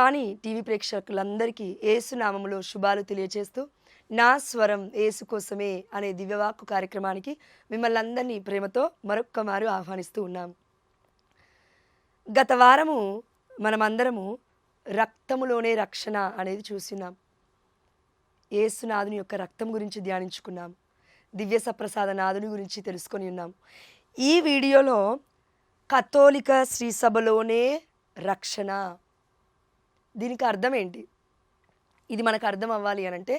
వాణి TV ప్రేక్షకులందరికీ యేసు నామములో శుభాలు తెలియజేస్తూ నా స్వరం యేసు కోసమే అనే దివ్యవాక్కు కార్యక్రమానికి మిమ్మల్ని అందరినీ ప్రేమతో మరొక్క మారు ఆహ్వానిస్తూ ఉన్నాం. గత వారము మనమందరము రక్తములోనే రక్షణ అనేది చూస్తున్నాం. యేసునాథుని యొక్క రక్తం గురించి ధ్యానించుకున్నాం. దివ్య సప్రసాద నాథుని గురించి తెలుసుకొని ఉన్నాం. ఈ వీడియోలో కథోలిక శ్రీ సభలోనే రక్షణ, దీనికి అర్థం ఏంటి? ఇది మనకు అర్థం అవ్వాలి అనంటే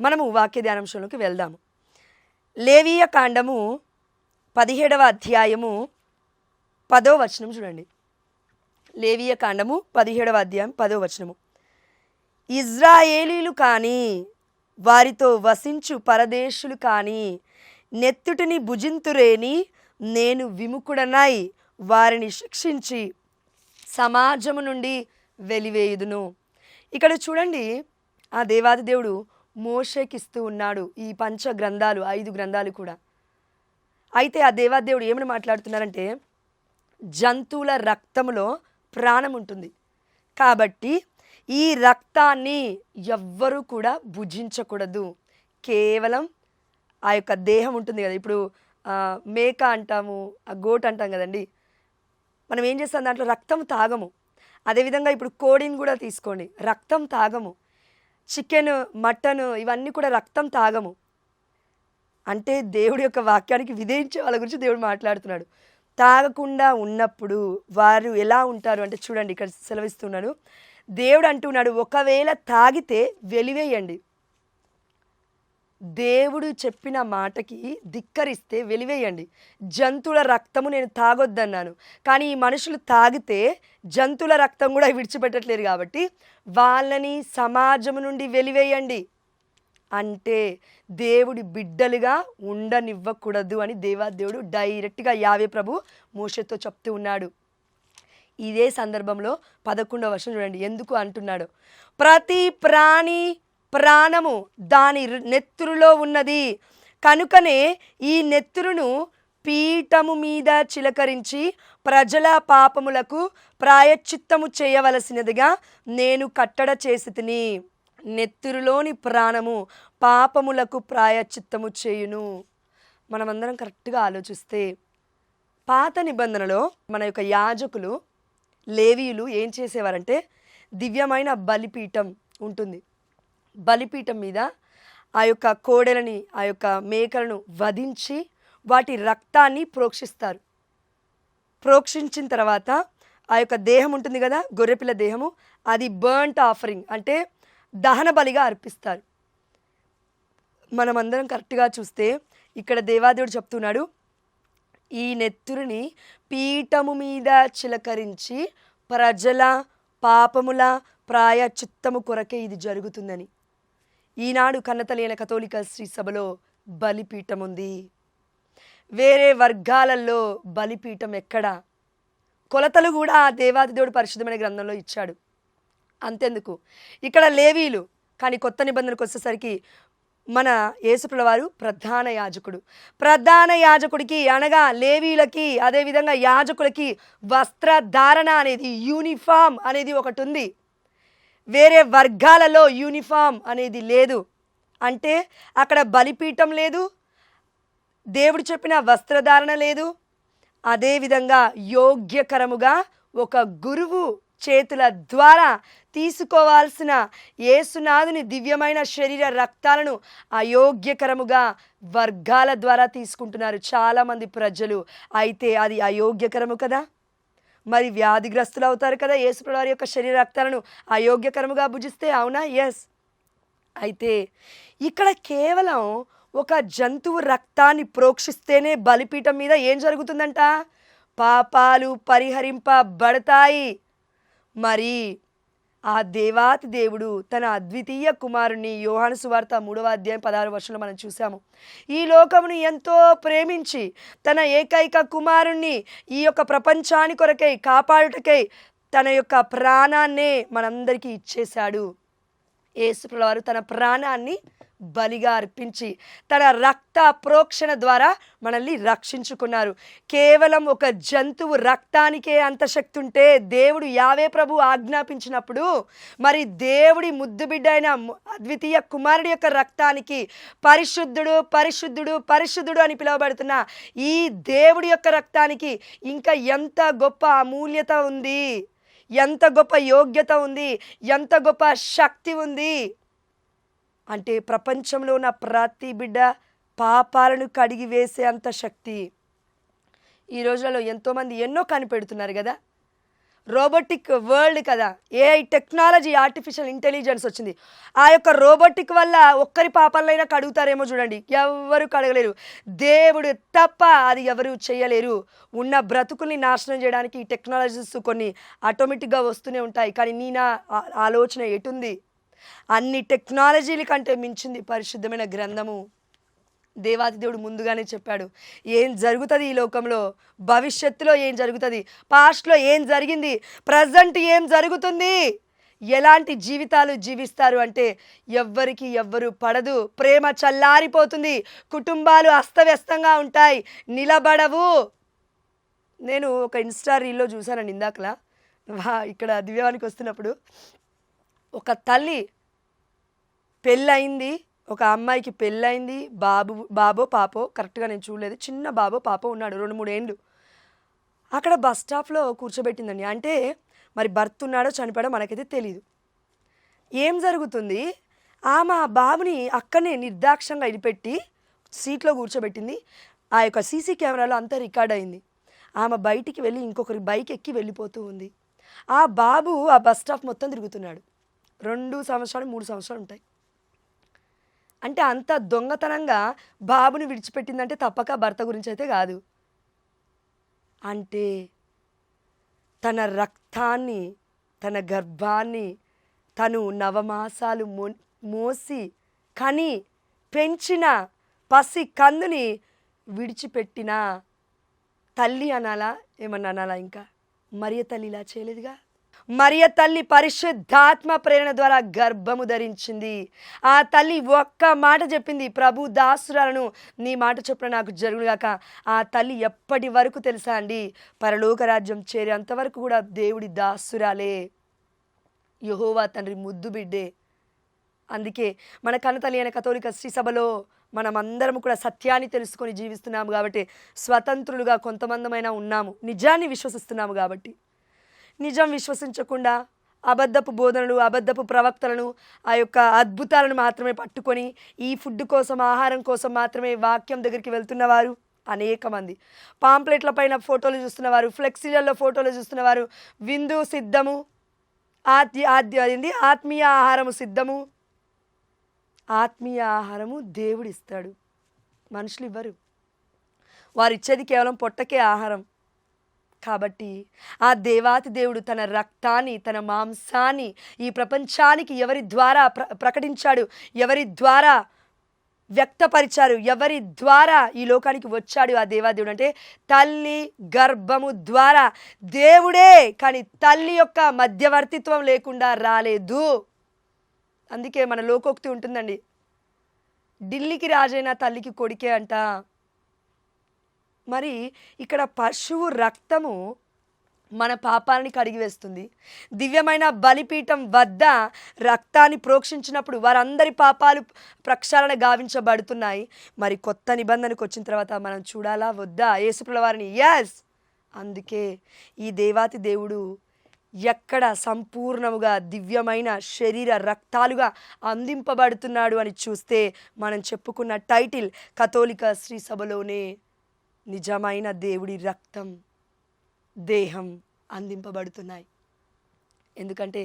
మనము వాక్య ధ్యానాంశంలోకి వెళ్దాము. లేవీయ కాండము 17వ అధ్యాయము 10వ వచనం చూడండి. లేవీయ కాండము 17వ అధ్యాయం 10వ వచనము. ఇజ్రాయేలీలు కానీ వారితో వసించు పరదేశులు కానీ నెత్తుటిని భుజింతురేని నేను విముఖుడనై వారిని శిక్షించి సమాజము నుండి వెలివేయుదును. ఇక్కడ చూడండి, ఆ దేవాది దేవుడు మోషేకిస్తూ ఉన్నాడు ఈ పంచ గ్రంథాలు, 5 గ్రంథాలు కూడా. అయితే ఆ దేవాది దేవుడు ఏమని మాట్లాడుతున్నారంటే, జంతువుల రక్తములో ప్రాణం ఉంటుంది కాబట్టి ఈ రక్తాన్ని ఎవ్వరూ కూడా భుజించకూడదు. కేవలం ఆ యొక్క దేహం ఉంటుంది కదా, ఇప్పుడు మేక అంటాము, ఆ గోట్ అంటాం కదండి, మనం ఏం చేస్తాం, దాంట్లో రక్తం తాగము. అదేవిధంగా ఇప్పుడు కోడిని కూడా తీసుకోండి, రక్తం తాగము. చికెన్, మటన్ ఇవన్నీ కూడా రక్తం తాగము. అంటే దేవుడి యొక్క వాక్యానికి విధేయించే వాళ్ళ గురించి దేవుడు మాట్లాడుతున్నాడు. తాగకుండా ఉన్నప్పుడు వారు ఎలా ఉంటారు అంటే చూడండి, ఇక్కడ సెలవిస్తున్నాడు. దేవుడు అంటున్నాడు, ఒకవేళ తాగితే వెలివేయండి. దేవుడు చెప్పిన మాటకి ధిక్కరిస్తే వెలివేయండి. జంతువుల రక్తము నేను తాగొద్దన్నాను, కానీ ఈ మనుషులు తాగితే జంతువుల రక్తం కూడా విడిచిపెట్టట్లేరు కాబట్టి వాళ్ళని సమాజము నుండి వెలివేయండి. అంటే దేవుడి బిడ్డలుగా ఉండనివ్వకూడదు అని దేవాదేవుడు డైరెక్ట్గా యావే ప్రభు మోషేతో చెప్తూ ఉన్నాడు. ఇదే సందర్భంలో 11వ వచనం చూడండి ఎందుకు అంటున్నాడు. ప్రతి ప్రాణి ప్రాణము దాని నెత్తురులో ఉన్నది కనుకనే ఈ నెత్తురును పీఠము మీద చిలకరించి ప్రజల పాపములకు ప్రాయశ్చిత్తము చేయవలసినదిగా నేను కట్టడ చేసి తిని. నెత్తురులోని ప్రాణము పాపములకు ప్రాయశ్చిత్తము చేయును. మనమందరం కరెక్ట్గా ఆలోచిస్తే పాత నిబంధనలో మన యొక్క యాజకులు, లేవీయులు ఏం చేసేవారంటే, దివ్యమైన బలిపీఠం ఉంటుంది. బలిపీఠం మీద ఆ యొక్క కోడెలని, ఆ యొక్క మేకలను వధించి వాటి రక్తాన్ని ప్రోక్షిస్తారు. ప్రోక్షించిన తర్వాత ఆ యొక్క దేహం ఉంటుంది కదా, గొర్రెపిల్ల దేహము, అది బర్న్ట్ ఆఫరింగ్ అంటే దహన బలిగా అర్పిస్తారు. మనమందరం కరెక్ట్గా చూస్తే ఇక్కడ దేవాదేవుడు చెప్తున్నాడు, ఈ నెత్తురుని పీఠము మీద చిలకరించి ప్రజల పాపముల ప్రాయశ్చిత్తము కొరకే ఇది జరుగుతుందని. ఈనాడు కన్నతలైన కథోలిక శ్రీ సభలో బలిపీఠం ఉంది. వేరే వర్గాలలో బలిపీఠం ఎక్కడ? కొలతలు కూడా ఆ దేవాది దేవుడు పరిశుద్ధమైన గ్రంథంలో ఇచ్చాడు. అంతెందుకు, ఇక్కడ లేవీలు, కానీ కొత్త నిబంధనకు వచ్చేసరికి మన యేసుప్రభుల వారు ప్రధాన యాజకుడు. ప్రధాన యాజకుడికి అనగా లేవీలకి, అదేవిధంగా యాజకులకి వస్త్రధారణ అనేది, యూనిఫామ్ అనేది ఒకటి ఉంది. వేరే వర్గాలలో యూనిఫామ్ అనేది లేదు. అంటే అక్కడ బలిపీఠం లేదు, దేవుడు చెప్పిన వస్త్రధారణ లేదు. అదేవిధంగా యోగ్యకరముగా ఒక గురువు చేతుల ద్వారా తీసుకోవాల్సిన యేసునాథుని దివ్యమైన శరీర రక్తాలను అయోగ్యకరముగా వర్గాల ద్వారా తీసుకుంటున్నారు చాలామంది ప్రజలు. అయితే అది అయోగ్యకరము కదా, మరి వ్యాధిగ్రస్తులు అవుతారు కదా యేసుప్రభువు వారి యొక్క శరీర రక్తాలను అయోగ్యకరముగా భుజిస్తే. అవునా? ఎస్. అయితే ఇక్కడ కేవలం ఒక జంతువు రక్తాన్ని ప్రోక్షిస్తేనే బలిపీఠం మీద ఏం జరుగుతుందంట? పాపాలు పరిహరింపబడతాయి. మరి ఆ దేవాతి దేవుడు తన అద్వితీయ కుమారుని, యోహాను సువార్త 3వ అధ్యాయం 16వ వచనంలో మనం చూసాము, ఈ లోకమును ఎంతో ప్రేమించి తన ఏకైక కుమారుణ్ణి ఈ యొక్క ప్రపంచాని కొరకై కాపాడుటకై తన యొక్క ప్రాణాన్నే మనందరికీ ఇచ్చేశాడు. యేసుప్రభుల వారు తన ప్రాణాన్ని బలిగా అర్పించి తన రక్త ప్రోక్షణ ద్వారా మనల్ని రక్షించుకున్నారు. కేవలం ఒక జంతువు రక్తానికే అంత శక్తి ఉంటే దేవుడు యావే ప్రభు ఆజ్ఞాపించినప్పుడు మరి దేవుడి ముద్దు బిడ్డ అయిన అద్వితీయ కుమారుడి యొక్క రక్తానికి పరిశుద్ధుడు పరిశుద్ధుడు పరిశుద్ధుడు అని పిలువబడుతున్న ఈ దేవుడి యొక్క రక్తానికి ఇంకా ఎంత గొప్ప అమూల్యత ఉంది, ఎంత గొప్ప యోగ్యత ఉంది, ఎంత గొప్ప శక్తి ఉంది అంటే ప్రపంచంలో ఉన్న ప్రతి బిడ్డ పాపాలను కడిగి వేసే అంత శక్తి. ఈ రోజులలో ఎంతోమంది ఎన్నో కనిపెడుతున్నారు కదా, రోబోటిక్ వరల్డ్ కదా, ఏఐ టెక్నాలజీ, ఆర్టిఫిషియల్ ఇంటెలిజెన్స్ వచ్చింది. ఆ యొక్క రోబోటిక్ వల్ల ఒక్కరి పాపాలైనా కడుగుతారేమో చూడండి, ఎవరు కడగలేరు. దేవుడు తప్ప అది ఎవరు చేయలేరు. ఉన్న బ్రతుకుల్ని నాశనం చేయడానికి ఈ టెక్నాలజీస్ కొన్ని ఆటోమేటిక్గా వస్తూనే ఉంటాయి. కానీ నీ నా ఆలోచన ఎటుంది? అన్ని టెక్నాలజీల కంటే మించింది పరిశుద్ధమైన గ్రంథము. దేవాది దేవుడు ముందుగానే చెప్పాడు ఏం జరుగుతుంది ఈ లోకంలో, భవిష్యత్తులో ఏం జరుగుతుంది, పాస్ట్లో ఏం జరిగింది, ప్రజెంట్ ఏం జరుగుతుంది, ఎలాంటి జీవితాలు జీవిస్తారు అంటే ఎవ్వరు పడదు. ప్రేమ చల్లారిపోతుంది, కుటుంబాలు అస్తవ్యస్తంగా ఉంటాయి, నిలబడవు. నేను ఒక ఇన్స్టా రీల్లో చూశానండి ఇందాకలా, ఇక్కడ దివ్యవానికి వస్తున్నప్పుడు. ఒక తల్లి పెళ్ళయింది, ఒక అమ్మాయికి పెళ్ళయింది, బాబో పాపో కరెక్ట్గా నేను చూడలేదు, చిన్న బాబో పాపో ఉన్నాడు, 2-3 ఏండ్లు. అక్కడ బస్ స్టాప్లో కూర్చోబెట్టిందండి. అంటే మరి భర్త ఉన్నాడో చనిపోయాడో మనకైతే తెలియదు. ఏం జరుగుతుంది, ఆమె ఆ బాబుని అక్కడనే నిర్దాక్షంగా ఇడిపెట్టి సీట్లో కూర్చోబెట్టింది. ఆ యొక్క సీసీ కెమెరాలో అంతా రికార్డ్ అయింది. ఆమె బయటికి వెళ్ళి ఇంకొకరి బైక్ ఎక్కి వెళ్ళిపోతూ ఉంది. ఆ బాబు ఆ బస్ స్టాప్ మొత్తం తిరుగుతున్నాడు. 2 సంవత్సరాలు 3 సంవత్సరాలు ఉంటాయి. అంటే అంత దొంగతనంగా బాబుని విడిచిపెట్టిందంటే తప్పక భర్త గురించి అయితే కాదు. అంటే తన రక్తాన్ని, తన గర్భాన్ని తను 9 మాసాలు మోసి కని పెంచిన పసి కందుని విడిచిపెట్టిన తల్లి అనాలా, ఏమన్నా అనాలా? ఇంకా మరియ తల్లి ఇలా చేయలేదుగా. మరియ తల్లి పరిశుద్ధాత్మ ప్రేరణ ద్వారా గర్భము ధరించింది. ఆ తల్లి ఒక్క మాట చెప్పింది, ప్రభు దాసురాలను నీ మాట చొప్పున నాకు జరుగుగాక. ఆ తల్లి ఎప్పటి వరకు తెలుసా అండి, పరలోక రాజ్యం చేరేంతవరకు కూడా దేవుడి దాసురాలే, యెహోవా తండ్రి ముద్దు బిడ్డే. అందుకే మన కన్నతల్లి అయిన కథోలిక శ్రీ సభలో మనమందరం కూడా సత్యాన్ని తెలుసుకొని జీవిస్తున్నాము కాబట్టి, స్వతంత్రులుగా కొంతమందమైనా ఉన్నాము, నిజాన్ని విశ్వసిస్తున్నాము కాబట్టి. నిజం విశ్వసించకుండా అబద్ధపు బోధనలు, అబద్ధపు ప్రవక్తలను, ఆ యొక్క అద్భుతాలను మాత్రమే పట్టుకొని ఈ ఫుడ్ కోసం, ఆహారం కోసం మాత్రమే వాక్యం దగ్గరికి వెళ్తున్నవారు అనేక మంది. పాంప్లెట్ల పైన ఫోటోలు చూస్తున్నవారు, ఫ్లెక్సీలలో ఫోటోలు చూస్తున్నవారు, విందు సిద్ధము, ఆత్మీయ ఆహారము సిద్ధము. ఆత్మీయ ఆహారము దేవుడిస్తాడు, మనుషులు ఇవ్వరు. వారు ఇచ్చేది కేవలం పొట్టకే ఆహారం. కాబట్టి ఆ దేవాతి దేవుడు తన రక్తాన్ని, తన మాంసాన్ని ఈ ప్రపంచానికి ఎవరి ద్వారా ప్రకటించాడు, ఎవరి ద్వారా వ్యక్తపరిచారు, ఎవరి ద్వారా ఈ లోకానికి వచ్చాడు ఆ దేవాదేవుడు అంటే తల్లి గర్భము ద్వారా దేవుడే. కానీ తల్లి యొక్క మధ్యవర్తిత్వం లేకుండా రాలేదు. అందుకే మన లోకోక్తి ఉంటుందండి, ఢిల్లీకి రాజైన తల్లికి కొడుకే అంట. మరి ఇక్కడ పశువు రక్తము మన పాపాలని కడిగివేస్తుంది. దివ్యమైన బలిపీఠం వద్ద రక్తాన్ని ప్రోక్షించినప్పుడు వారందరి పాపాలు ప్రక్షాళన గావించబడుతున్నాయి. మరి కొత్త నిబంధనకు వచ్చిన తర్వాత మనం చూడాలా వద్దా యేసుప్రభుల వారిని? ఎస్. అందుకే ఈ దేవాతి దేవుడు ఎక్కడ సంపూర్ణముగా దివ్యమైన శరీర రక్తాలుగా అందింపబడుతున్నాడు అని చూస్తే మనం చెప్పుకున్న టైటిల్ కథోలిక శ్రీ సభలోనే నిజమైన దేవుడి రక్తం, దేహం అందింపబడుతున్నాయి. ఎందుకంటే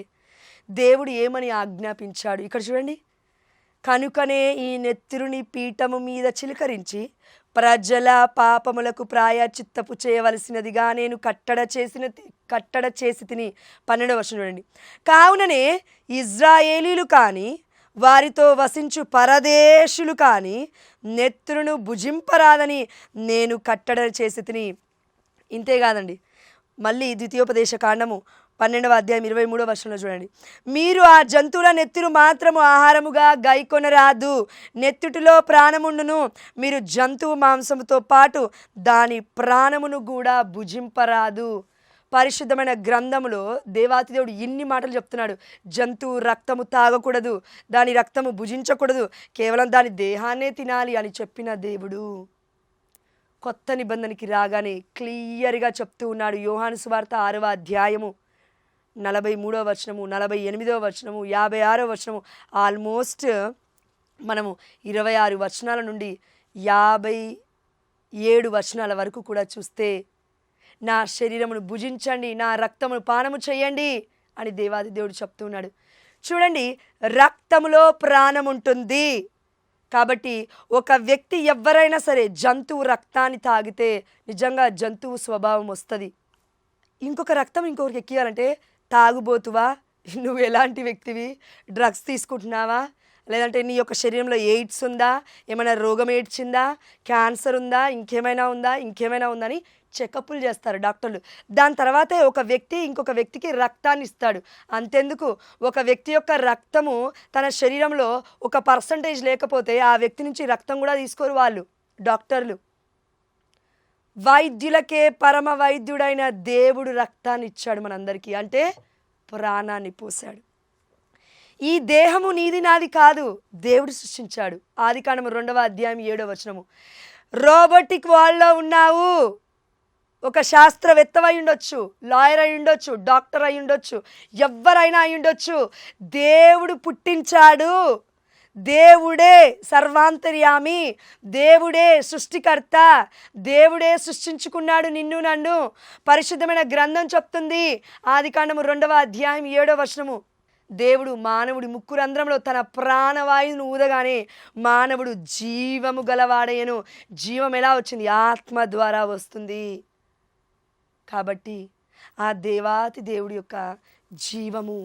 దేవుడు ఏమని ఆజ్ఞాపించాడు ఇక్కడ చూడండి, కనుకనే ఈ నెత్తురుని పీఠము మీద చిలకరించి ప్రజల పాపములకు ప్రాయచిత్తపు చేయవలసినదిగా నేను కట్టడ చేసి తిని. 12వ వచనం చూడండి. కావుననే ఇజ్రాయేలీలు కానీ వారితో వసించు పరదేశులు కానీ నెత్తురును భుజింపరాదని నేను కట్టడ చేసి తిని. ఇంతేకాదండి, మళ్ళీ ద్వితీయోపదేశ కాండము 12వ అధ్యాయం 23వ వచనంలో చూడండి. మీరు ఆ జంతువుల నెత్తురు మాత్రము ఆహారముగా గైకొనరాదు, నెత్తుటిలో ప్రాణముండును. మీరు జంతువు మాంసముతో పాటు దాని ప్రాణమును కూడా భుజింపరాదు. పరిశుద్ధమైన గ్రంథములో దేవాతి దేవుడు ఇన్ని మాటలు చెప్తున్నాడు. జంతువు రక్తము తాగకూడదు, దాని రక్తము భుజించకూడదు, కేవలం దాని దేహాన్నే తినాలి అని చెప్పిన దేవుడు కొత్త నిబంధనకి రాగానే క్లియర్గా చెప్తూ ఉన్నాడు. యోహాను సువార్త 6వ అధ్యాయము 43వ వచనము, 48వ వచనము, 56వ వచనము, ఆల్మోస్ట్ మనము 26 వచనాల నుండి 57 వచనాల వరకు కూడా చూస్తే నా శరీరమును భుజించండి, నా రక్తమును పానము చేయండి అని దేవాది దేవుడు చెప్తున్నాడు. చూడండి, రక్తములో ప్రాణం ఉంటుంది. కాబట్టి ఒక వ్యక్తి ఎవరైనా సరే జంతువు రక్తాన్ని తాగితే నిజంగా జంతువు స్వభావం వస్తుంది. ఇంకొక రక్తం ఇంకొకరికి ఎక్కియాలంటే తాగుబోతువా, నువ్వు ఎలాంటి వ్యక్తివి, డ్రగ్స్ తీసుకుంటున్నావా, లేదంటే నీ యొక్క శరీరంలో ఎయిడ్స్ ఉందా, ఏమైనా రోగం ఏడ్చిందా, క్యాన్సర్ ఉందా, ఇంకేమైనా ఉందని చెకప్లు చేస్తారు డాక్టర్లు. దాని తర్వాతే ఒక వ్యక్తి ఇంకొక వ్యక్తికి రక్తాన్ని ఇస్తాడు. అంతెందుకు, ఒక వ్యక్తి యొక్క రక్తము తన శరీరంలో ఒక పర్సంటేజ్ లేకపోతే ఆ వ్యక్తి నుంచి రక్తం కూడా తీసుకోరు వాళ్ళు డాక్టర్లు. వైద్యులకే పరమ వైద్యుడైన దేవుడు రక్తాన్ని ఇచ్చాడు మనందరికీ, అంటే ప్రాణాన్ని పోశాడు. ఈ దేహము నీది నాది కాదు, దేవుడు సృష్టించాడు. ఆదికాండము 2వ అధ్యాయం 7వ వచనము. రోబోటిక్ వరల్డ్లో ఉన్నావు. ఒక శాస్త్రవేత్త అయి ఉండొచ్చు, లాయర్ అయి ఉండొచ్చు, డాక్టర్ అయి ఉండొచ్చు, ఎవరైనా అయి ఉండొచ్చు. దేవుడు పుట్టించాడు, దేవుడే సర్వాంతర్యామి, దేవుడే సృష్టికర్త, దేవుడే సృష్టించుకున్నాడు నిన్ను నన్ను. పరిశుద్ధమైన గ్రంథం చెప్తుంది, ఆదికాండము 2వ అధ్యాయం 7వ వచనము. దేవుడు మానవుడి ముక్కు రంధ్రంలో తన ప్రాణవాయువును ఊదగానే మానవుడు జీవము గలవాడయ్యను. జీవం ఎలా వచ్చింది? ఆత్మ ద్వారా వస్తుంది. కాబట్టి ఆ దేవాతి దేవుడి యొక్క జీవము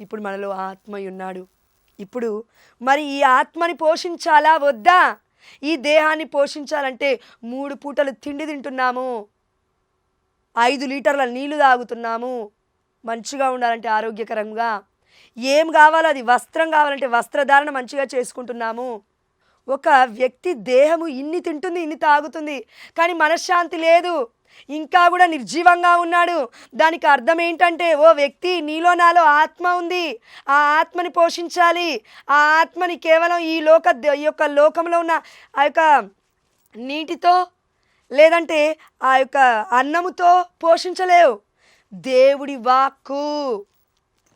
ఇప్పుడు మనలో ఆత్మ ఉన్నాడు. ఇప్పుడు మరి ఈ ఆత్మని పోషించాలా వద్దా? ఈ దేహాన్ని పోషించాలంటే 3 పూటలు తిండి తింటున్నాము, 5 లీటర్ల నీళ్లు తాగుతున్నాము, మంచిగా ఉండాలంటే ఆరోగ్యకరంగా, ఏం కావాలో అది, వస్త్రం కావాలంటే వస్త్రధారణ మంచిగా చేసుకుంటున్నాము. ఒక వ్యక్తి దేహము ఇన్ని తింటుంది, ఇన్ని తాగుతుంది, కానీ మనశ్శాంతి లేదు, ఇంకా కూడా నిర్జీవంగా ఉన్నాడు. దానికి అర్థం ఏంటంటే, ఓ వ్యక్తి, నీలో నాలో ఆత్మ ఉంది, ఆ ఆత్మని పోషించాలి. ఆ ఆత్మని కేవలం ఈ యొక్క లోకంలో ఉన్న ఆ యొక్క నీటితో లేదంటే ఆ యొక్క అన్నముతో పోషించలేవు. దేవుడి వాక్కు,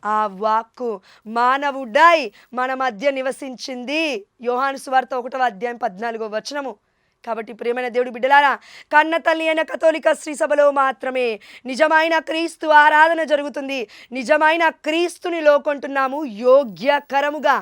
ఆ వాక్కు మానవుడై మన మధ్య నివసించింది. యోహాను సువార్త 1వ అధ్యాయం 14వ వచనము. కాబట్టి ప్రియమైన దేవుడి బిడ్డలారా, కన్న తల్లి అయిన కథోలిక శ్రీ సభలో మాత్రమే నిజమైన క్రీస్తు ఆరాధన జరుగుతుంది. నిజమైన క్రీస్తుని లోకొంటున్నాము యోగ్యకరముగా.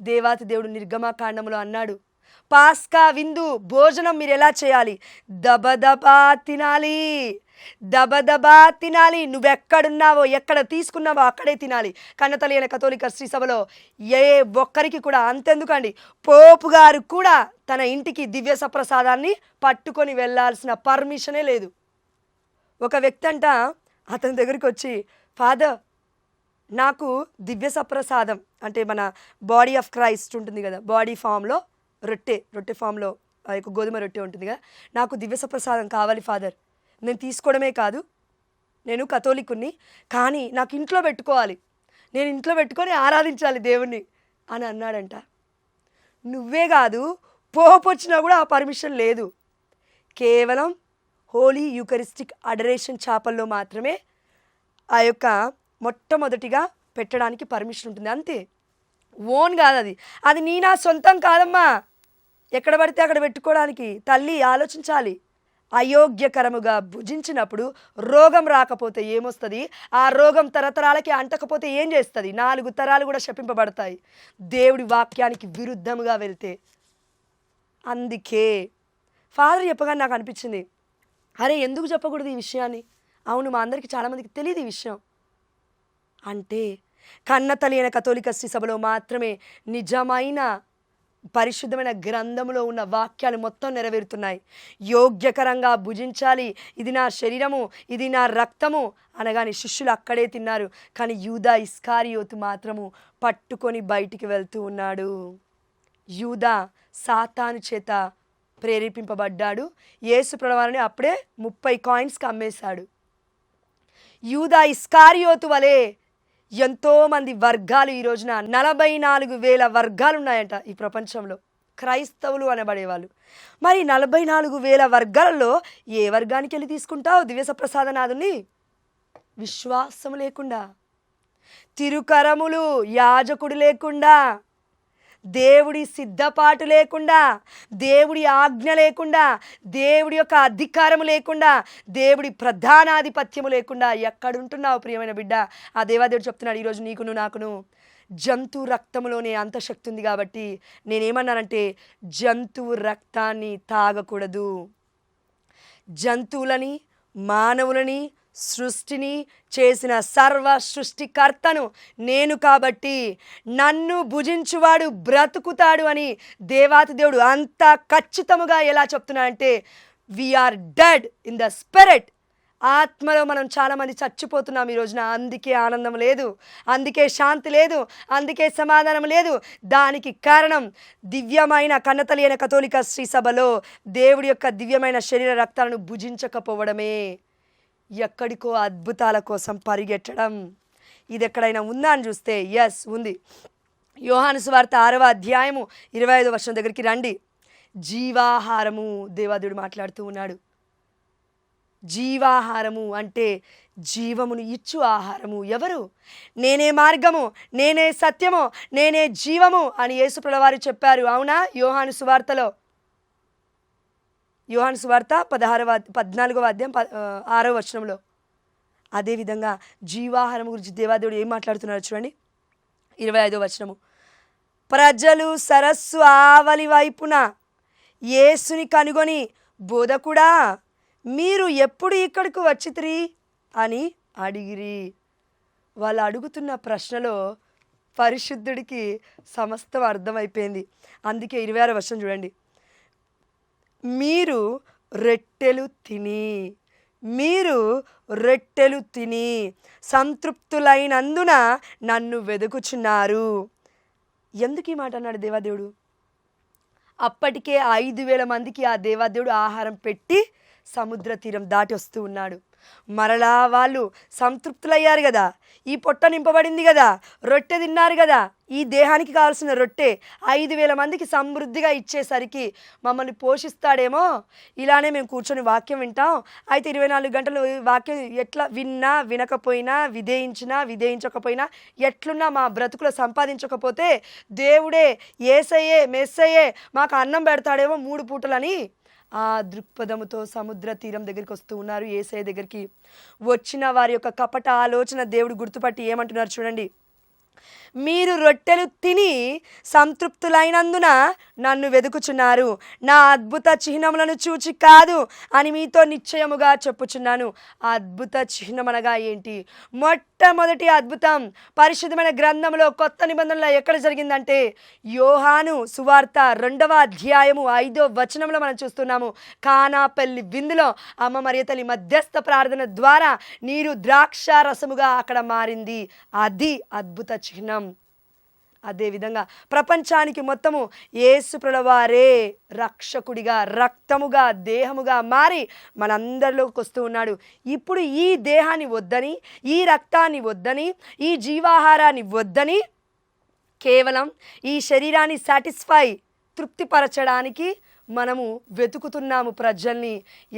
దేవాతి దేవుడు నిర్గమకాండములో అన్నాడు, పాస్కా విందు భోజనం మీరు ఎలా చేయాలి? దబదబా తినాలి, దబదబా తినాలి. నువ్వెక్కడున్నావో, ఎక్కడ తీసుకున్నావో అక్కడే తినాలి. కన్నతల్లి అయిన కథోలిక శ్రీ సభలో ఏ ఒక్కరికి కూడా, అంతెందుకండి, పోపు గారు కూడా తన ఇంటికి దివ్య సప్రసాదాన్ని పట్టుకొని వెళ్ళాల్సిన పర్మిషనే లేదు. ఒక వ్యక్తి అంట అతని దగ్గరికి వచ్చి, ఫాదర్, నాకు దివ్య సప్రసాదం అంటే మన బాడీ ఆఫ్ క్రైస్ట్ ఉంటుంది కదా, బాడీ ఫామ్లో రొట్టె ఫామ్లో ఆ యొక్క గోధుమ రొట్టె ఉంటుంది కదా, నాకు దివ్య సప్రసాదం కావాలి ఫాదర్. నేను తీసుకోవడమే కాదు, నేను కథోలికుని, కానీ నాకు ఇంట్లో పెట్టుకోవాలి, నేను ఇంట్లో పెట్టుకొని ఆరాధించాలి దేవుణ్ణి అని అన్నాడంట. నువ్వే కాదు, పోపు వచ్చినా కూడా ఆ పర్మిషన్ లేదు. కేవలం హోలీ యూకరిస్టిక్ అడరేషన్ చాపల్లో మాత్రమే ఆ యొక్క మొట్టమొదటిగా పెట్టడానికి పర్మిషన్ ఉంటుంది, అంతే. ఓన్ కాదు అది, అది నీ నా సొంతం కాదమ్మా. ఎక్కడ పడితే అక్కడ పెట్టుకోవడానికి తల్లి ఆలోచించాలి. అయోగ్యకరముగా భుజించినప్పుడు రోగం రాకపోతే ఏమొస్తుంది? ఆ రోగం తరతరాలకి అంటకపోతే ఏం చేస్తుంది? 4 తరాలు కూడా శపింపబడతాయి దేవుడి వాక్యానికి విరుద్ధముగా వెళ్తే. అందుకే ఫాదర్ చెప్పగానే నాకు అనిపించింది, అరే ఎందుకు చెప్పకూడదు ఈ విషయాన్ని? అవును, మా అందరికీ చాలామందికి తెలియదు ఈ విషయం. అంటే కన్నతల్లి అయిన కథోలిక శ్రీ సభలో మాత్రమే నిజమైన పరిశుద్ధమైన గ్రంథములో ఉన్న వాక్యాలు మొత్తం నెరవేరుతున్నాయి. యోగ్యకరంగా భుజించాలి, ఇది నా శరీరము, ఇది నా రక్తము అనగానే శిష్యులు అక్కడే తిన్నారు. కానీ యూదా ఇస్కారియోతు మాత్రము పట్టుకొని బయటికి వెళ్తూ ఉన్నాడు. యూదా సాతాను చేత ప్రేరేపింపబడ్డాడు. యేసు ప్రభువుని అప్పుడే 30 కాయిన్స్కి అమ్మేశాడు. యూదా ఇస్కారియోతు వలె ఎంతోమంది వర్గాలు ఈ రోజున 44,000 వర్గాలు ఉన్నాయంట ఈ ప్రపంచంలో, క్రైస్తవులు అనబడేవాళ్ళు. మరి 44,000 వర్గాలలో ఏ వర్గానికి వెళ్ళి తీసుకుంటావు దివ్య ప్రసాదనాథుని? విశ్వాసం లేకుండా, తిరుకరములు యాజకుడు లేకుండా, దేవుడి సిద్ధపాటు లేకుండా, దేవుడి ఆజ్ఞ లేకుండా, దేవుడి యొక్క అధికారము లేకుండా, దేవుడి ప్రధానాధిపత్యము లేకుండా ఎక్కడుంటున్నావు ప్రియమైన బిడ్డ? ఆ దేవాదేవుడు చెప్తున్నాడు, ఈరోజు నీకును నాకును జంతు రక్తములోనే అంత శక్తి ఉంది కాబట్టి నేనేమన్నానంటే జంతువు రక్తాన్ని తాగకూడదు. జంతువులని, మానవులని, సృష్టిని చేసిన సర్వ సృష్టికర్తను నేను కాబట్టి నన్ను భుజించువాడు బ్రతుకుతాడు అని దేవాతి దేవుడు అంత ఖచ్చితముగా ఎలా చెప్తున్నాడంటే we are dead in the spirit. ఆత్మలో మనం చాలామంది చచ్చిపోతున్నాం ఈ రోజున. అందుకే ఆనందం లేదు, అందుకే శాంతి లేదు, అందుకే సమాధానం లేదు. దానికి కారణం దివ్యమైన కన్నతల్లి అయిన కథోలిక శ్రీ సభలో దేవుడి యొక్క దివ్యమైన శరీర రక్తాలను భుజించకపోవడమే. ఎక్కడికో అద్భుతాల కోసం పరిగెట్టడం. ఇది ఎక్కడైనా ఉందా అని చూస్తే ఎస్ ఉంది. యోహాను సువార్త 6వ అధ్యాయము 25వ వచనం దగ్గరికి రండి. జీవాహారము దేవాదేవుడు మాట్లాడుతూ ఉన్నాడు. జీవాహారము అంటే జీవమును ఇచ్చు ఆహారము. ఎవరు? నేనే మార్గము, నేనే సత్యము, నేనే జీవము అని యేసు ప్రభువారు చెప్పారు. అవునా? యోహాను సువార్తలో, యోహాను సువార్త 14వ అధ్యాయం 6వ వచనంలో. అదేవిధంగా జీవాహారం గురించి దేవాదేవుడు ఏం మాట్లాడుతున్నాడు చూడండి. 25వ వచనము, ప్రజలు సరస్సు ఆవలి వైపున యేసుని కనుగొని బోధకుడా మీరు ఎప్పుడు ఇక్కడికి వచ్చితిరి అని అడిగిరి. వాళ్ళు అడుగుతున్న ప్రశ్నలో పరిశుద్ధుడికి సమస్తం అర్థమైపోయింది. అందుకే 26వ వచనం చూడండి, మీరు రొట్టెలు తిని సంతృప్తులైనందున నన్ను వెదుకుచున్నారు. ఎందుకు ఈ మాట అన్నాడు దేవాదేవుడు? అప్పటికే 5,000 మందికి ఆ దేవాదేవుడు ఆహారం పెట్టి సముద్ర తీరం దాటి వస్తూ ఉన్నాడు. మరలా వాళ్ళు సంతృప్తులయ్యారు కదా, ఈ పొట్ట నింపబడింది కదా, రొట్టె తిన్నారు కదా, ఈ దేహానికి కావాల్సిన రొట్టె 5,000 మందికి సమృద్ధిగా ఇచ్చేసరికి మమ్మల్ని పోషిస్తాడేమో, ఇలానే మేము కూర్చొని వాక్యం వింటాం. అయితే 24 గంటలు వాక్యం ఎట్లా విన్నా వినకపోయినా, విధేయించకపోయినా, ఎట్లున్నా మా బ్రతుకులో సంపాదించకపోతే దేవుడే యేసయ్యే మెస్సయ్యే మాకు అన్నం పెడతాడేమో 3 పూటలని ఆ దృక్పథముతో సముద్ర తీరం దగ్గరికి వస్తూ ఉన్నారు. యేసయ్య దగ్గరికి వచ్చిన వారి యొక్క కపట ఆలోచన దేవుడు గుర్తుపట్టి ఏమంటున్నారు చూడండి, మీరు రొట్టెలు తిని సంతృప్తులైనందున నన్ను వెదుకుచున్నారు, నా అద్భుత చిహ్నములను చూచి కాదు అని మీతో నిశ్చయముగా చెప్పుచున్నాను. అద్భుత చిహ్నం అనగా ఏంటి? మొట్టమొదటి అద్భుతం పరిశుద్ధమైన గ్రంథంలో కొత్త నిబంధనలో ఎక్కడ జరిగిందంటే యోహాను సువార్త 2వ అధ్యాయము 5వ వచనంలో మనం చూస్తున్నాము. కానాపల్లి విందులో అమ్మ మరియ తల్లి మధ్యస్థ ప్రార్థన ద్వారా నీరు ద్రాక్ష రసముగా అక్కడ మారింది. అది అద్భుత చిహ్నం. అదేవిధంగా ప్రపంచానికి మొత్తము యేసు ప్రభువారే రక్షకుడిగా, రక్తముగా, దేహముగా మారి మనందరిలోకి వస్తూ ఉన్నాడు. ఇప్పుడు ఈ దేహాన్ని వద్దని, ఈ రక్తాన్ని వద్దని, ఈ జీవాహారాన్ని వద్దని, కేవలం ఈ శరీరాన్ని తృప్తిపరచడానికి మనము వెతుకుతున్నాము ప్రజల్ని.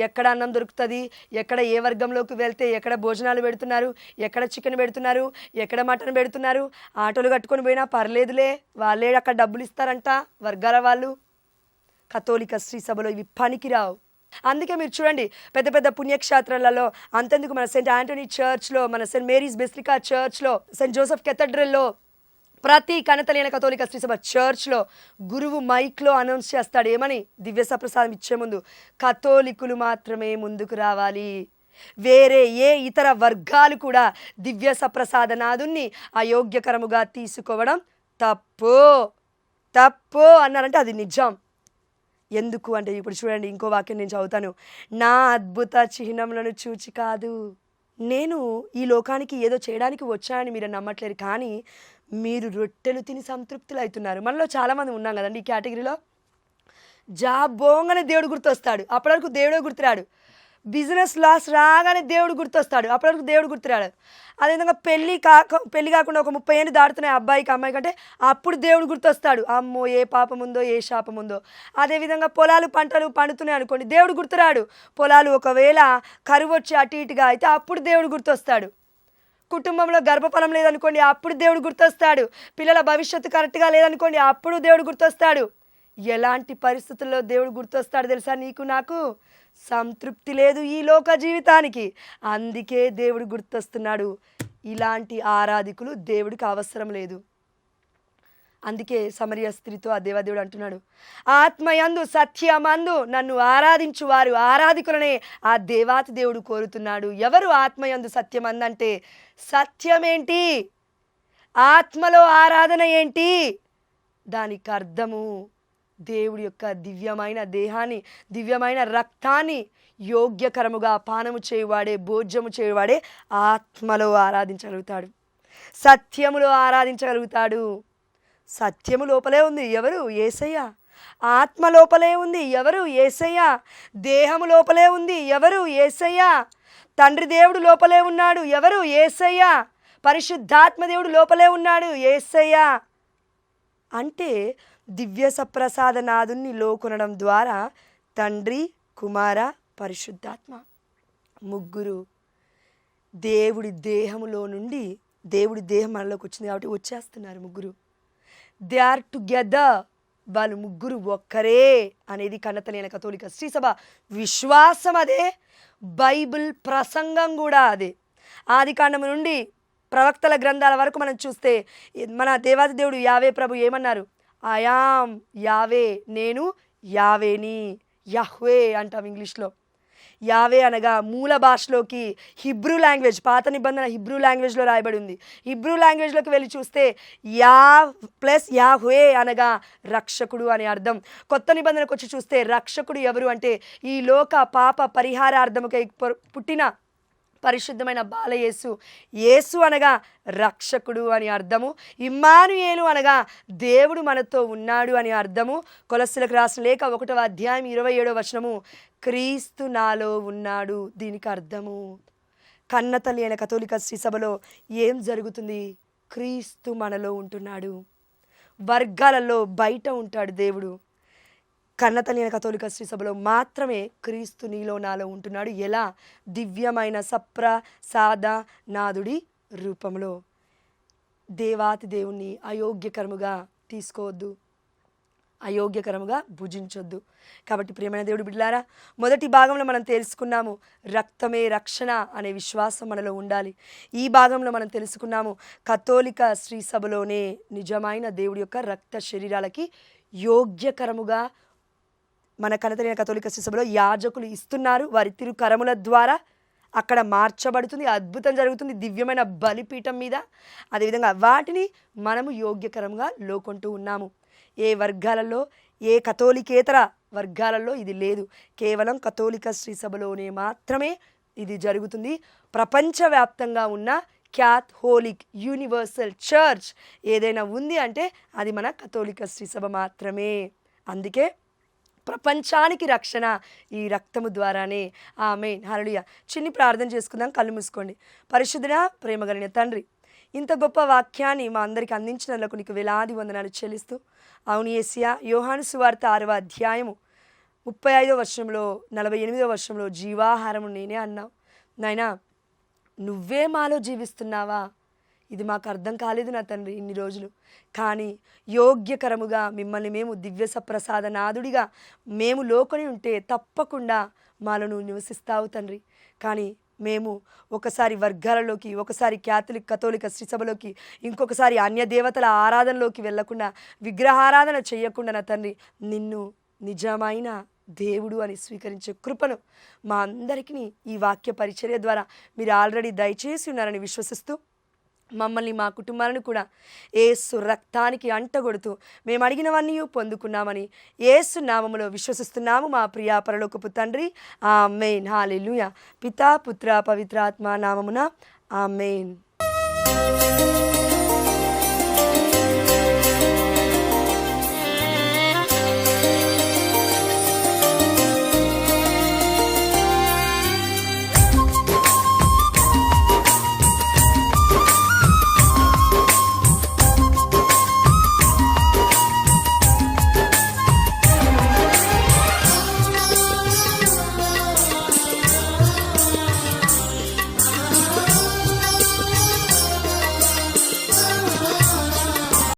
ఎక్కడ అన్నం దొరుకుతుంది, ఎక్కడ ఏ వర్గంలోకి వెళ్తే ఎక్కడ భోజనాలు పెడుతున్నారు, ఎక్కడ చికెన్ పెడుతున్నారు, ఎక్కడ మటన్ పెడుతున్నారు. ఆటోలు కట్టుకొని పోయినా పర్లేదులే, వాళ్ళే అక్కడ డబ్బులు ఇస్తారంట వర్గాల వాళ్ళు. కథోలిక శ్రీ సభలో ఇవి పనికిరావు. అందుకే మీరు చూడండి పెద్ద పెద్ద పుణ్యక్షేత్రాలలో, అంతెందుకు మన సెయింట్ ఆంటోనీ చర్చ్లో, మన సెయింట్ మేరీస్ బెసిలికా చర్చ్లో, సెయింట్ జోసెఫ్ కెథడ్రల్లో ప్రతి కనతలేని కథోలిక శ్రీసభ చర్చ్లో గురువు మైక్లో అనౌన్స్ చేస్తాడు ఏమని, దివ్య సప్రసాదం ఇచ్చే ముందు కథోలికులు మాత్రమే ముందుకు రావాలి, వేరే ఏ ఇతర వర్గాలు కూడా దివ్య సప్రసాదనాదుని అయోగ్యకరముగా తీసుకోవడం తప్పు తప్పు అన్నారంటే అది నిజం. ఎందుకు అంటే ఇప్పుడు చూడండి, ఇంకో వాక్యం నేను చదువుతాను. నా అద్భుత చిహ్నములను చూచి కాదు, నేను ఈ లోకానికి ఏదో చేయడానికి వచ్చానని మీరు నమ్మట్లేరు, కానీ మీరు రొట్టెలు తిని సంతృప్తులు అవుతున్నారు. మనలో చాలామంది ఉన్నాం కదండి ఈ కేటగిరీలో. జాబోంగానే దేవుడు గుర్తొస్తాడు, అప్పటి వరకు దేవుడే గుర్తురాడు. బిజినెస్ లాస్ రాగానే దేవుడు గుర్తొస్తాడు, అప్పటి వరకు దేవుడు గుర్తురాడు. అదేవిధంగా పెళ్ళి కాకుండా ఒక 30 ఏళ్ళు దాటుతున్నాయి అబ్బాయికి అమ్మాయి కంటే, అప్పుడు దేవుడు గుర్తొస్తాడు. అమ్మో ఏ పాపం ఉందో ఏ శాపం ఉందో. అదేవిధంగా పొలాలు పంటలు పండుతున్నాయి అనుకోండి, దేవుడు గుర్తురాడు. పొలాలు ఒకవేళ కరువు వచ్చి అటు ఇటుగా అయితే అప్పుడు దేవుడు గుర్తొస్తాడు. కుటుంబంలో గర్భఫలం లేదనుకోండి, అప్పుడు దేవుడు గుర్తొస్తాడు. పిల్లల భవిష్యత్తు కరెక్ట్గా లేదనుకోండి, అప్పుడు దేవుడు గుర్తొస్తాడు. ఎలాంటి పరిస్థితుల్లో దేవుడు గుర్తొస్తాడు తెలుసా నీకు నాకు? సంతృప్తి లేదు ఈ లోక జీవితానికి, అందుకే దేవుడు గుర్తొస్తున్నాడు. ఇలాంటి ఆరాధికులు దేవుడికి అవసరం లేదు. అందుకే సమరయ స్త్రీతో ఆ దేవాదేవుడు అంటున్నాడు, ఆత్మయందు సత్యమందు నన్ను ఆరాధించు వారు ఆరాధికులనే ఆ దేవాతి దేవుడు కోరుతున్నాడు. ఎవరు ఆత్మయందు సత్యమందంటే, సత్యమేంటి, ఆత్మలో ఆరాధన ఏంటి, దానికి అర్థము దేవుడి యొక్క దివ్యమైన దేహాన్ని దివ్యమైన రక్తాన్ని యోగ్యకరముగా పానము చేయువాడే భోజ్యము చేయువాడే ఆత్మలో ఆరాధించగలుగుతాడు, సత్యములో ఆరాధించగలుగుతాడు. సత్యము లోపలే ఉంది, ఎవరు? యేసయ్య. ఆత్మ లోపలే ఉంది, ఎవరు? యేసయ్య. దేహము లోపలే ఉంది, ఎవరు? యేసయ్య. తండ్రి దేవుడు లోపలే ఉన్నాడు, ఎవరు? యేసయ్య. పరిశుద్ధాత్మ దేవుడు లోపలే ఉన్నాడు, యేసయ్య. అంటే దివ్య సప్రసాదనాదుని లోకొనడం ద్వారా తండ్రి కుమార పరిశుద్ధాత్మ ముగ్గురు దేవుడి దేహములో నుండి, దేవుడి దేహం మనలోకి వచ్చింది కాబట్టి వచ్చేస్తున్నారు ముగ్గురు. దే ఆర్ టుగెదర్, వాళ్ళు ముగ్గురు ఒక్కరే అనేది కన్నతలేని కథోలిక శ్రీసభ విశ్వాసం. అదే బైబిల్ ప్రసంగం కూడా అదే. ఆదికాండం నుండి ప్రవక్తల గ్రంథాల వరకు మనం చూస్తే మన దేవాది దేవుడు యావే ప్రభు ఏమన్నారు? ఐయామ్ యావే, నేను యావేని, యహ్వే అంటాం ఇంగ్లీష్లో. యావే అనగా మూల భాషలోకి హిబ్రూ లాంగ్వేజ్, పాత నిబంధన హిబ్రూ లాంగ్వేజ్లో రాయబడి ఉంది. హిబ్రూ లాంగ్వేజ్లోకి వెళ్ళి చూస్తే యా ప్లస్ యాహ్వే అనగా రక్షకుడు అని అర్థం. కొత్త నిబంధనకు వచ్చి చూస్తే రక్షకుడు ఎవరు అంటే, ఈ లోక పాప పరిహారార్థముకై పుట్టిన పరిశుద్ధమైన బాలయేసు. యేసు అనగా రక్షకుడు అని అర్థము. ఇమ్మానుయేలు అనగా దేవుడు మనతో ఉన్నాడు అని అర్థము. కొలస్సీలకు రాసిన లేఖ 1వ అధ్యాయం 27వ వచనము, క్రీస్తు నాలో ఉన్నాడు, దీనికి అర్థము. కన్నతల్లి అయిన కథోలిక శ్రీసభలో ఏం జరుగుతుంది? క్రీస్తు మనలో ఉంటున్నాడు. వర్గాలలో బయట ఉంటాడు దేవుడు. కన్నతల్లి అయిన కథోలిక శ్రీసభలో మాత్రమే క్రీస్తు నీలో నాలో ఉంటున్నాడు. ఎలా? దివ్యమైన సప్రసాదనాదుడి రూపంలో. దేవాతి దేవుణ్ణి అయోగ్యకరముగా తీసుకోవద్దు, అయోగ్యకరముగా భుజించొద్దు. కాబట్టి ప్రియమైన దేవుడు బిడ్డలారా, మొదటి భాగంలో మనం తెలుసుకున్నాము రక్తమే రక్షణ అనే విశ్వాసం మనలో ఉండాలి. ఈ భాగంలో మనం తెలుసుకున్నాము కథోలిక శ్రీసభలోనే నిజమైన దేవుడి యొక్క రక్త శరీరాలకి యోగ్యకరముగా మన కన్నతల్లి కథోలిక శ్రీసభలో యాజకులు ఇస్తున్నారు. వారి తిరుకరముల ద్వారా అక్కడ మార్చబడుతుంది, అద్భుతం జరుగుతుంది దివ్యమైన బలిపీఠం మీద. అదేవిధంగా వాటిని మనము యోగ్యకరంగా లోకొంటూ ఉన్నాము. ఏ వర్గాలలో, ఏ కథోలికేతర వర్గాలలో ఇది లేదు. కేవలం కథోలిక శ్రీసభలోనే మాత్రమే ఇది జరుగుతుంది. ప్రపంచవ్యాప్తంగా ఉన్న క్యాథోలిక్ యూనివర్సల్ చర్చ్ ఏదైనా ఉంది అంటే అది మన కథోలిక శ్రీసభ మాత్రమే. అందుకే ప్రపంచానికి రక్షణ ఈ రక్తము ద్వారానే. ఆమేన్, హల్లెలూయా. చిన్ని ప్రార్థన చేసుకుందాం, కళ్ళు మూసుకోండి. పరిశుద్ధుడా, ప్రేమ కలిగిన తండ్రి, ఇంత గొప్ప వాక్యాన్ని మా అందరికి అందించినందుకు నీకు వేలాది వందనాలు చెల్లిస్తూ, అవును యేసయ్యా, యోహాను సువార్త 6వ అధ్యాయము 35వ వచనంలో 48వ వచనంలో జీవాహారము నేనే అన్నావు. నాయనా, నువ్వే మాలో జీవిస్తున్నావా? ఇది మాకు అర్థం కాలేదు నా తండ్రి ఇన్ని రోజులు. కానీ యోగ్యకరముగా మిమ్మల్ని మేము దివ్య సప్రసాదనాదుడిగా మేము లోకొని ఉంటే తప్పకుండా మాలో నువ్వు నివసిస్తావు తండ్రి. కానీ మేము ఒకసారి వర్గాలలోకి, ఒకసారి క్యాథలిక్ కథోలిక శ్రీసభలోకి, ఇంకొకసారి అన్య దేవతల ఆరాధనలోకి వెళ్ళకుండా, విగ్రహారాధన చేయకుండా నా తండ్రి నిన్ను నిజమైన దేవుడు అని స్వీకరించే కృపను మా అందరికీ ఈ వాక్య పరిచర్య ద్వారా మీరు ఆల్రెడీ దయచేసి ఉన్నారని విశ్వసిస్తూ, మమ్మల్ని మా కుటుంబాలను కూడా యేసు రక్తానికి అంటగొడుతూ మేము అడిగినవన్నీ పొందుకున్నామని యేసు నామములో విశ్వసిస్తున్నాము మా ప్రియ పరలోకపు తండ్రి. ఆమేన్. హల్లెలూయా. పితా పుత్ర పవిత్రాత్మ నామమున ఆమేన్.